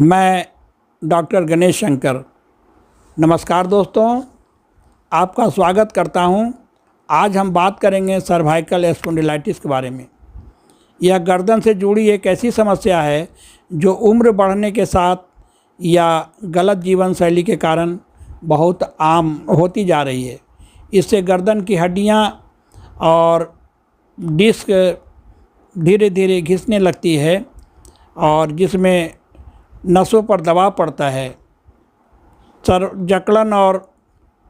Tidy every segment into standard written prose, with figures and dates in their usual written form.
मैं डॉक्टर गणेश शंकर। नमस्कार दोस्तों, आपका स्वागत करता हूं। आज हम बात करेंगे सर्वाइकल स्पॉन्डिलाइटिस के बारे में। यह गर्दन से जुड़ी एक ऐसी समस्या है जो उम्र बढ़ने के साथ या गलत जीवन शैली के कारण बहुत आम होती जा रही है। इससे गर्दन की हड्डियां और डिस्क धीरे धीरे घिसने लगती है और जिसमें नसों पर दबाव पड़ता है। सर जकड़न और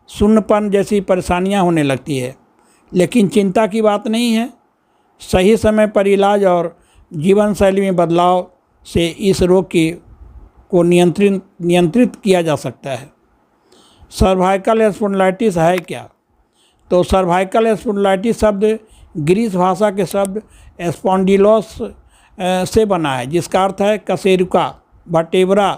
सुन्नपन जैसी परेशानियां होने लगती है। लेकिन चिंता की बात नहीं है। सही समय पर इलाज और जीवन शैली में बदलाव से इस रोग को नियंत्रित किया जा सकता है। सर्वाइकल स्पॉन्डिलाइटिस है क्या? तो सर्वाइकल स्पॉन्डिलाइटिस शब्द ग्रीक भाषा के शब्द स्पॉन्डिलोस से बना है, जिसका अर्थ है कशेरुका, वर्टेब्रा।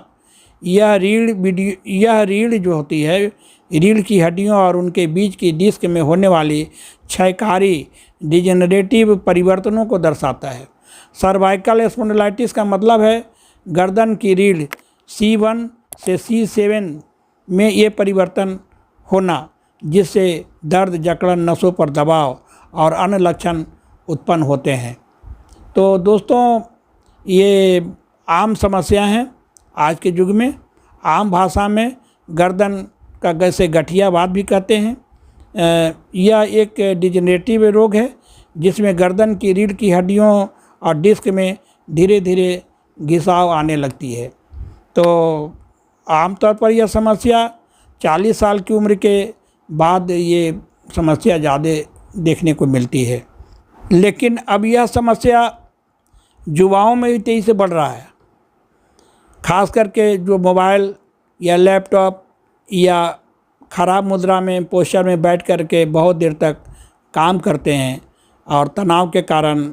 यह रीढ़ जो होती है, रीढ़ की हड्डियों और उनके बीच की डिस्क में होने वाली क्षयकारी डिजेनरेटिव परिवर्तनों को दर्शाता है। सर्वाइकल स्पॉन्डिलाइटिस का मतलब है गर्दन की रीढ़ C1 से C7 में ये परिवर्तन होना, जिससे दर्द, जकड़न, नसों पर दबाव और अन्य लक्षण उत्पन्न होते हैं। तो दोस्तों, ये आम समस्या हैं आज के युग में। आम भाषा में गर्दन का जैसे गठियावाद भी कहते हैं। यह एक डिजेनरेटिव रोग है जिसमें गर्दन की रीढ़ की हड्डियों और डिस्क में धीरे धीरे घिसाव आने लगती है। तो आमतौर पर यह समस्या 40 साल की उम्र के बाद ये समस्या ज़्यादा देखने को मिलती है। लेकिन अब यह समस्या युवाओं में भी तेज़ी से बढ़ रहा है। खास करके जो मोबाइल या लैपटॉप या ख़राब मुद्रा में पोस्चर में बैठ कर के बहुत देर तक काम करते हैं और तनाव के कारण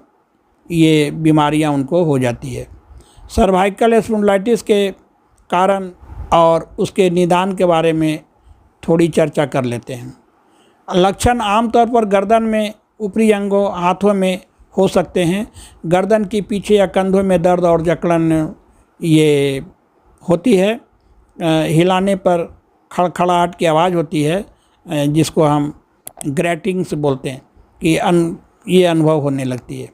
ये बीमारियां उनको हो जाती है। सर्वाइकल स्पॉन्डिलाइटिस के कारण और उसके निदान के बारे में थोड़ी चर्चा कर लेते हैं। लक्षण आमतौर पर गर्दन में, ऊपरी अंगों, हाथों में हो सकते हैं। गर्दन के पीछे या कंधों में दर्द और जकड़न ये होती है। हिलाने पर खड़खड़ाहट की आवाज़ होती है, जिसको हम ग्रैटिंग्स बोलते हैं कि ये अनुभव होने लगती है।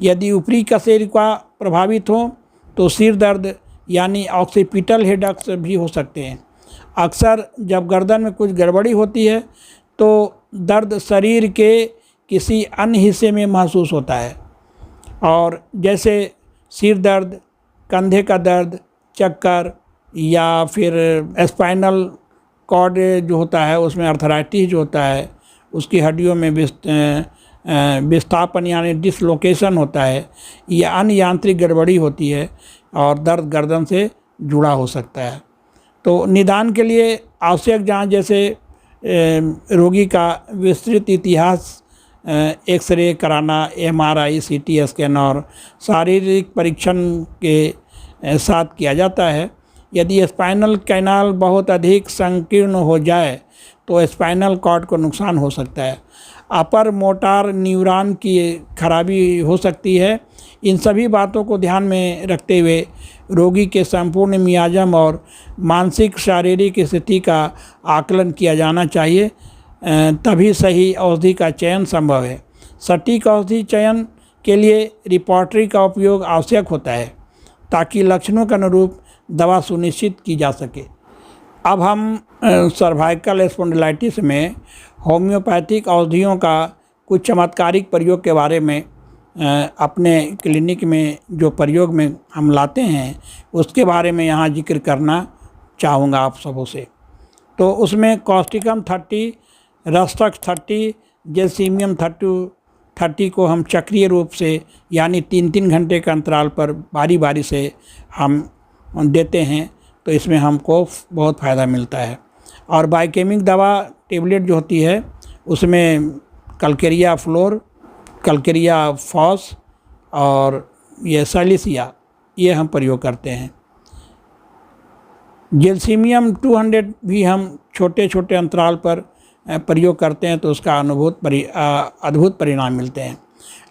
यदि ऊपरी कशेरुका प्रभावित हो तो सिर दर्द यानी ऑक्सीपिटल हेडेक्स भी हो सकते हैं। अक्सर जब गर्दन में कुछ गड़बड़ी होती है तो दर्द शरीर के किसी अन्य हिस्से में महसूस होता है, और जैसे सिर दर्द, कंधे का दर्द, चक्कर, या फिर स्पाइनल कॉर्ड जो होता है उसमें आर्थराइटिस जो होता है, उसकी हड्डियों में विस्थापन यानी डिसलोकेशन होता है, या अन्य यांत्रिक गड़बड़ी होती है और दर्द गर्दन से जुड़ा हो सकता है। तो निदान के लिए आवश्यक जांच जैसे रोगी का विस्तृत इतिहास, एक्सरे कराना, MRI, CT स्कैन और शारीरिक परीक्षण के साथ किया जाता है। यदि स्पाइनल कैनाल बहुत अधिक संकीर्ण हो जाए तो स्पाइनल कॉर्ड को नुकसान हो सकता है। अपर मोटार न्यूरॉन की खराबी हो सकती है। इन सभी बातों को ध्यान में रखते हुए रोगी के संपूर्ण मियाज़म और मानसिक शारीरिक स्थिति का आकलन किया जाना चाहिए, तभी सही औषधि का चयन संभव है। सटीक औषधि चयन के लिए रिपोर्टरी का उपयोग आवश्यक होता है ताकि लक्षणों के अनुरूप दवा सुनिश्चित की जा सके। अब हम सर्वाइकल स्पॉन्डिलाइटिस में होम्योपैथिक औषधियों का कुछ चमत्कारिक प्रयोग के बारे में अपने क्लिनिक में जो प्रयोग में हम लाते हैं उसके बारे में यहाँ जिक्र करना चाहूँगा आप सबों से। तो उसमें कॉस्टिकम 30, रस्टक्स 30, जेलसीमियम 30 को हम चक्रीय रूप से यानी 3-3 घंटे के अंतराल पर बारी बारी से हम देते हैं, तो इसमें हमको बहुत फ़ायदा मिलता है। और बायोकेमिक दवा टेबलेट जो होती है उसमें कलकेरिया फ्लोर, कलकेरिया फॉस और ये सैलिसिया, ये हम प्रयोग करते हैं। जेलसीमियम 200 भी हम छोटे छोटे अंतराल पर प्रयोग करते हैं, तो उसका अद्भुत परिणाम मिलते हैं।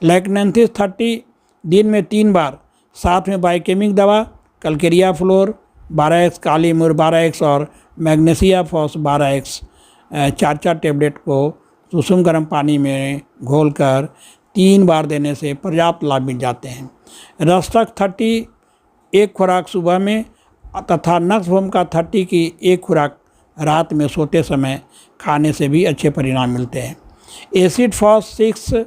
लैक्नेंथिस 30 दिन में 3 बार, साथ में बायोकेमिक दवा, कलकेरिया फ्लोर 12x, कालीमूर 12x और मैग्नीशिया फॉस 12x 4-4 टैबलेट को सुसुम गर्म पानी में घोलकर 3 बार देने से पर्याप्त लाभ मिल जाते हैं। रस्तक 30 एक खुराक सुबह में तथा नक्सभूम का 30 की एक खुराक रात में सोते समय खाने से भी अच्छे परिणाम मिलते हैं। एसिड फॉस 6,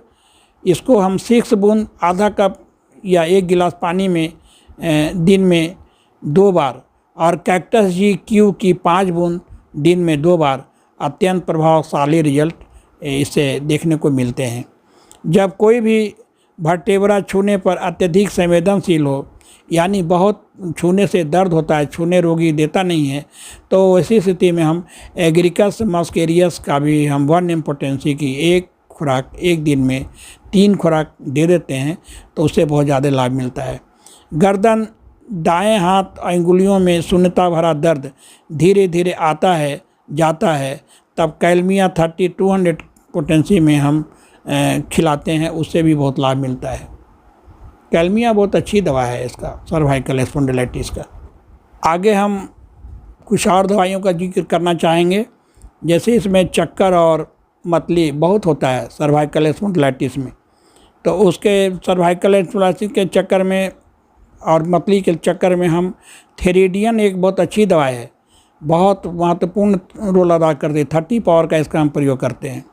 इसको हम 6 बूंद आधा कप या 1 गिलास पानी में दिन में 2 बार और कैक्टस GQ की 5 बूंद दिन में 2 बार अत्यंत प्रभावशाली रिजल्ट इससे देखने को मिलते हैं। जब कोई भी वर्टेब्रा छूने पर अत्यधिक संवेदनशील हो, यानी बहुत छूने से दर्द होता है, छूने रोगी देता नहीं है, तो ऐसी स्थिति में हम एगरिकस मस्केरियस का भी हम 1 पोटेंसी की 1 खुराक 1 दिन में 3 खुराक दे देते हैं, तो उससे बहुत ज़्यादा लाभ मिलता है। गर्दन, दाएं हाथ अंगुलियों में शून्यता भरा दर्द धीरे धीरे आता है जाता है, तब कैल्मिया 30 200 पोटेंसी में हम खिलाते हैं, उससे भी बहुत लाभ मिलता है। कैल्मिया बहुत अच्छी दवा है इसका, सर्वाइकल स्पॉन्डिलाइटिस का। आगे हम कुछ और दवाइयों का जिक्र करना चाहेंगे, जैसे इसमें चक्कर और मतली बहुत होता है सर्वाइकल स्पॉन्डिलाइटिस में, तो उसके सर्वाइकल स्पॉन्डिलाइटिस के चक्कर में और मतली के चक्कर में हम थेरिडियन एक बहुत अच्छी दवा है, बहुत महत्वपूर्ण रोल अदा करती है। 30 पावर का इसका हम प्रयोग करते हैं।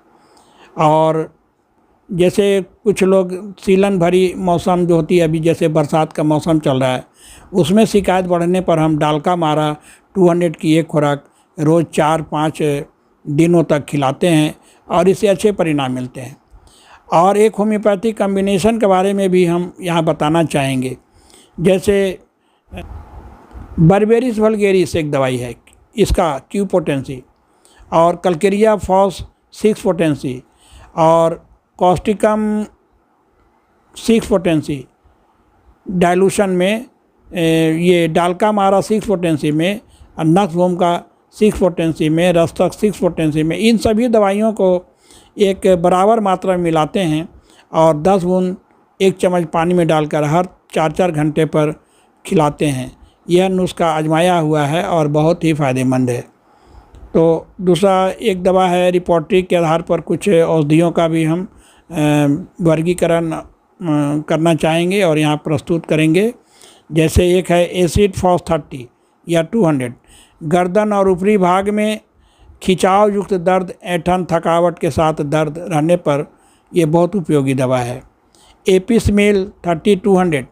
और जैसे कुछ लोग सीलन भरी मौसम जो होती है, अभी जैसे बरसात का मौसम चल रहा है, उसमें शिकायत बढ़ने पर हम डालका मारा 200 की 1 खुराक रोज़ 4-5 दिनों तक खिलाते हैं और इससे अच्छे परिणाम मिलते हैं। और एक होम्योपैथिक कम्बिनेशन के बारे में भी हम यहाँ बताना चाहेंगे, जैसे बर्बेरिस वल्गेरिस एक दवाई है, इसका Q पोटेंसी और कल्केरिया फॉस 6 पोटेंसी और कॉस्टिकम 6 पोटेंसी डाइल्यूशन में, ये डालका मारा 6 पोटेंसी में और नक्सभूम का 6 पोटेंसी में, रस्तक 6 पोटेंसी में, इन सभी दवाइयों को एक बराबर मात्रा में मिलाते हैं और 10 बूंद 1 चम्मच पानी में डालकर हर 4-4 घंटे पर खिलाते हैं। यह नुस्खा आजमाया हुआ है और बहुत ही फ़ायदेमंद है। तो दूसरा एक दवा है, रिपोर्टरी के आधार पर कुछ औषधियों का भी हम वर्गीकरण करना चाहेंगे और यहाँ प्रस्तुत करेंगे। जैसे एक है एसिड फॉस 30 या 200, गर्दन और ऊपरी भाग में खिंचाव युक्त दर्द, ऐंठन, थकावट के साथ दर्द रहने पर यह बहुत उपयोगी दवा है। एपिसमेल 30 200,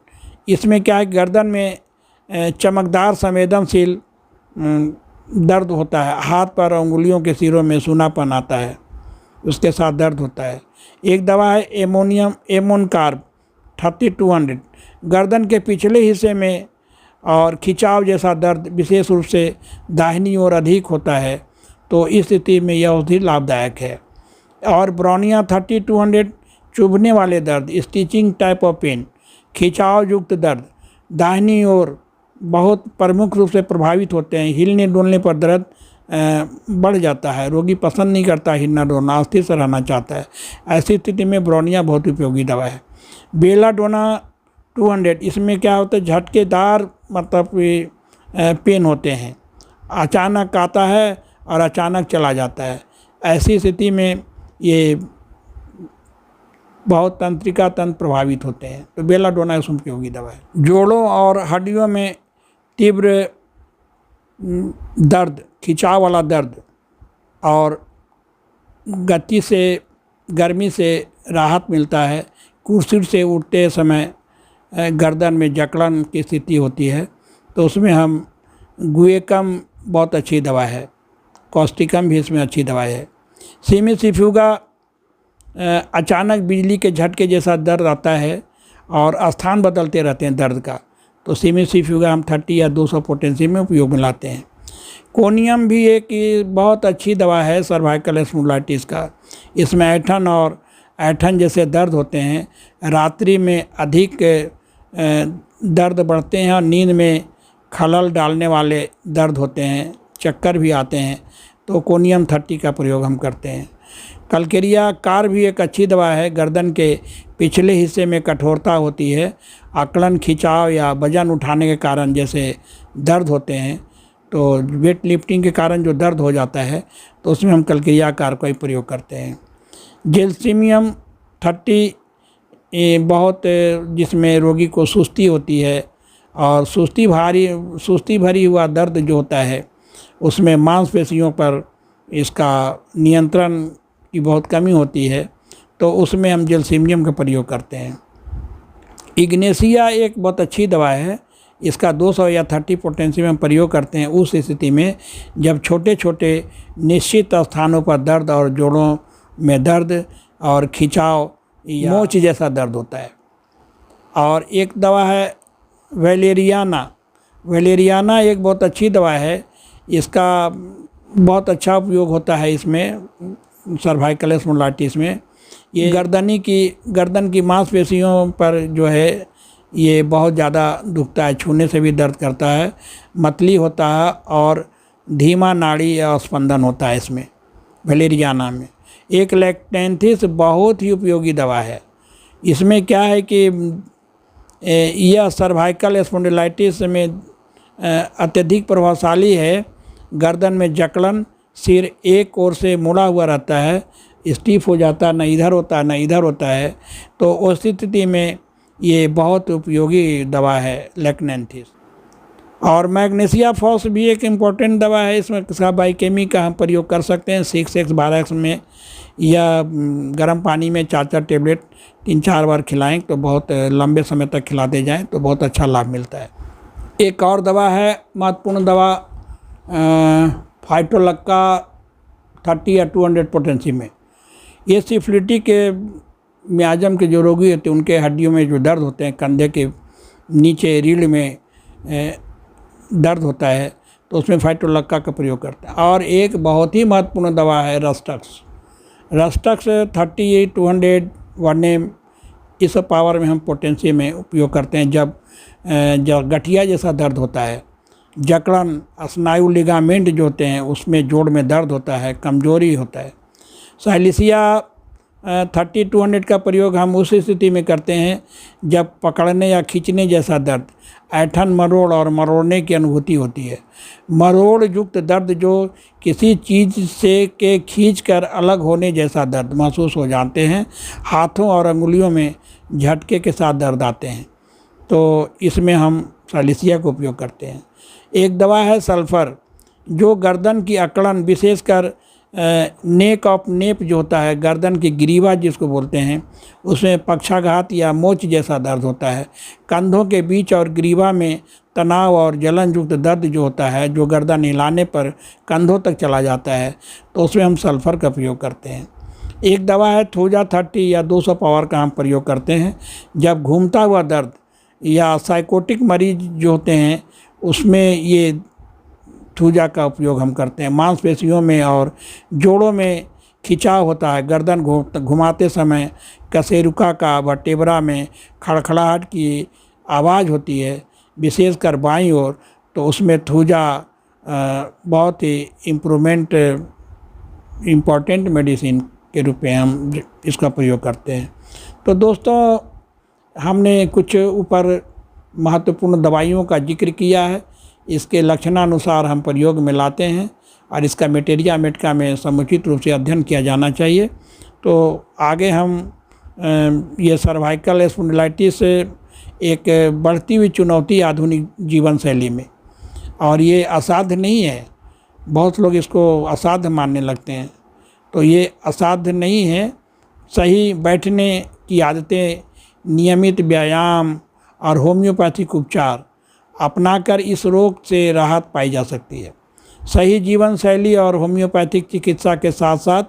इसमें क्या है, गर्दन में चमकदार संवेदनशील दर्द होता है, हाथ पर उंगलियों के सिरों में सूनापन आता है, उसके साथ दर्द होता है। एक दवा है एमोनकार्ब 30 200, गर्दन के पिछले हिस्से में और खिंचाव जैसा दर्द विशेष रूप से दाहिनी ओर अधिक होता है, तो इस स्थिति में यह औषधि लाभदायक है। और ब्रोनिया 30 200, चुभने वाले दर्द, स्टिचिंग टाइप ऑफ पेन, खिंचाव युक्त दर्द दाहिनी ओर बहुत प्रमुख रूप से प्रभावित होते हैं। हिलने डुलने पर दर्द बढ़ जाता है, रोगी पसंद नहीं करता हिलना डुलना, अस्थिर से रहना चाहता है। ऐसी स्थिति में ब्रोनिया बहुत उपयोगी दवा है। बेलाडोना 200, इसमें क्या होता है, झटकेदार मतलब पेन होते हैं, अचानक आता है और अचानक चला जाता है। ऐसी स्थिति में ये बहुत तंत्रिका तंत्र प्रभावित होते हैं, तो बेलाडोना इसमें उपयोगी दवा है। जोड़ों और हड्डियों में तीव्र दर्द, खिंचाव वाला दर्द और गति से गर्मी से राहत मिलता है। कुर्सी से उठते समय गर्दन में जकड़न की स्थिति होती है, तो उसमें हम गुएकम बहुत अच्छी दवा है, कॉस्टिकम भी इसमें अच्छी दवा है। सीमिसिफ्यूगा अचानक बिजली के झटके जैसा दर्द आता है और स्थान बदलते रहते हैं दर्द का, तो सीमिसिफ्यूगा हम 30 या 200 पोटेंसी में उपयोग में लाते हैं। कोनियम भी एक बहुत अच्छी दवा है सर्वाइकल स्पॉन्डिलाइटिस का। इसमें ऐंठन और ऐंठन जैसे दर्द होते हैं, रात्रि में अधिक दर्द बढ़ते हैं और नींद में खलल डालने वाले दर्द होते हैं, चक्कर भी आते हैं, तो कोनियम 30 का प्रयोग हम करते हैं। कल्केरिया कार भी एक अच्छी दवा है, गर्दन के पिछले हिस्से में कठोरता होती है, अकड़न, खिंचाव या वजन उठाने के कारण जैसे दर्द होते हैं, तो वेट लिफ्टिंग के कारण जो दर्द हो जाता है तो उसमें हम कलक्रियाकार का ही प्रयोग करते हैं। जैल्सीमियम 30 बहुत, जिसमें रोगी को सुस्ती होती है और सुस्ती भरी हुआ दर्द जो होता है उसमें मांसपेशियों पर इसका नियंत्रण की बहुत कमी होती है, तो उसमें हम जैल्सीमियम का प्रयोग करते हैं। इग्नेशिया एक बहुत अच्छी दवा है, इसका 200 या 30 पोटेंशियम हम प्रयोग करते हैं उस स्थिति में जब छोटे छोटे निश्चित स्थानों पर दर्द और जोड़ों में दर्द और खिंचाव या मोच जैसा दर्द होता है। और एक दवा है वैलेरियाना एक बहुत अच्छी दवा है, इसका बहुत अच्छा उपयोग होता है इसमें सर्वाइकल स्पॉन्डिलाइटिस में। ये गर्दन की मांसपेशियों पर जो है ये बहुत ज़्यादा दुखता है, छूने से भी दर्द करता है, मतली होता है और धीमा नाड़ी या स्पंदन होता है इसमें वैलेरियाना में। एक लैक्टेंथिस बहुत ही उपयोगी दवा है। इसमें क्या है कि यह सर्वाइकल स्पॉन्डिलाइटिस में अत्यधिक प्रभावशाली है। गर्दन में जकड़न, सिर एक ओर से मुड़ा हुआ रहता है, स्टीफ हो जाता है, न इधर होता है न इधर होता है, तो उस स्थिति में ये बहुत उपयोगी दवा है लैक्टेंथिस। और मैग्नीशिया फॉस भी एक इम्पॉर्टेंट दवा है, इसमें इसका बाइकेमी का हम प्रयोग कर सकते हैं 6x12x में, या गर्म पानी में 4-4 टेबलेट 3-4 बार खिलाएं तो बहुत लंबे समय तक खिलाते जाएं तो बहुत अच्छा लाभ मिलता है। एक और दवा है महत्वपूर्ण दवा फाइटोलक्का 30 या 200 पोटेंशियम में। ये सिफिलिटिक मियाजम के जो रोगी होते हैं उनके हड्डियों में जो दर्द होते हैं, कंधे के नीचे रीढ़ में दर्द होता है तो उसमें फाइटोलक्का का प्रयोग करते हैं। और एक बहुत ही महत्वपूर्ण दवा है रस्टक्स 30 200 1 इस पावर में हम पोटेंशियम में उपयोग करते हैं जब गठिया जैसा दर्द होता है, जकड़न, स्नायु लिगामेंट जो होते हैं उसमें जोड़ में दर्द होता है, कमजोरी होता है। साइलिसिया 30 200 का प्रयोग हम उस स्थिति में करते हैं जब पकड़ने या खींचने जैसा दर्द, ऐंठन, मरोड़ और मरोड़ने की अनुभूति होती है। मरोड़ युक्त दर्द जो किसी चीज़ से के खींचकर अलग होने जैसा दर्द महसूस हो जाते हैं, हाथों और अंगुलियों में झटके के साथ दर्द आते हैं, तो इसमें हम साइलिसिया का उपयोग करते हैं। एक दवा है सल्फ़र जो गर्दन की अकड़न, विशेषकर नेक ऑफ नेप जो होता है, गर्दन की ग्रीवा जिसको बोलते हैं, उसमें पक्षाघात या मोच जैसा दर्द होता है। कंधों के बीच और ग्रीवा में तनाव और जलन युक्त दर्द जो होता है, जो गर्दन हिलाने पर कंधों तक चला जाता है, तो उसमें हम सल्फ़र का प्रयोग करते हैं। एक दवा है थूजा 30 या 200 पावर का हम प्रयोग करते हैं जब घूमता हुआ दर्द या साइकोटिक मरीज जो होते हैं उसमें ये थूजा का उपयोग हम करते हैं। मांसपेशियों में और जोड़ों में खिंचाव होता है, गर्दन घुमाते समय कशेरुका का वर्टेब्रा में खड़खड़ाहट की आवाज़ होती है, विशेषकर बाईं ओर, तो उसमें थूजा बहुत ही इम्पोर्टेंट मेडिसिन के रूप में हम इसका प्रयोग करते हैं। तो दोस्तों, हमने कुछ ऊपर महत्वपूर्ण दवाइयों का जिक्र किया है, इसके लक्षणानुसार हम प्रयोग में लाते हैं और इसका मटेरिया मेडिका में समुचित रूप से अध्ययन किया जाना चाहिए। तो आगे हम ये सर्वाइकल स्पॉन्डिलाइटिस एक बढ़ती हुई चुनौती आधुनिक जीवन शैली में, और ये असाध्य नहीं है, बहुत लोग इसको असाध्य मानने लगते हैं, तो ये असाध्य नहीं है। सही बैठने की आदतें, नियमित व्यायाम और होम्योपैथिक उपचार अपनाकर इस रोग से राहत पाई जा सकती है। सही जीवन शैली और होम्योपैथिक चिकित्सा के साथ साथ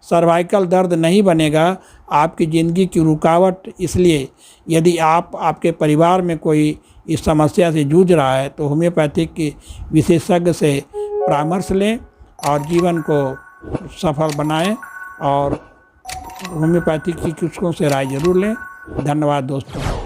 सर्वाइकल दर्द नहीं बनेगा आपकी ज़िंदगी की रुकावट। इसलिए यदि आपके परिवार में कोई इस समस्या से जूझ रहा है तो होम्योपैथिक के विशेषज्ञ से परामर्श लें और जीवन को सफल बनाएं, और होम्योपैथिक चिकित्सकों से राय जरूर लें। धन्यवाद दोस्तों।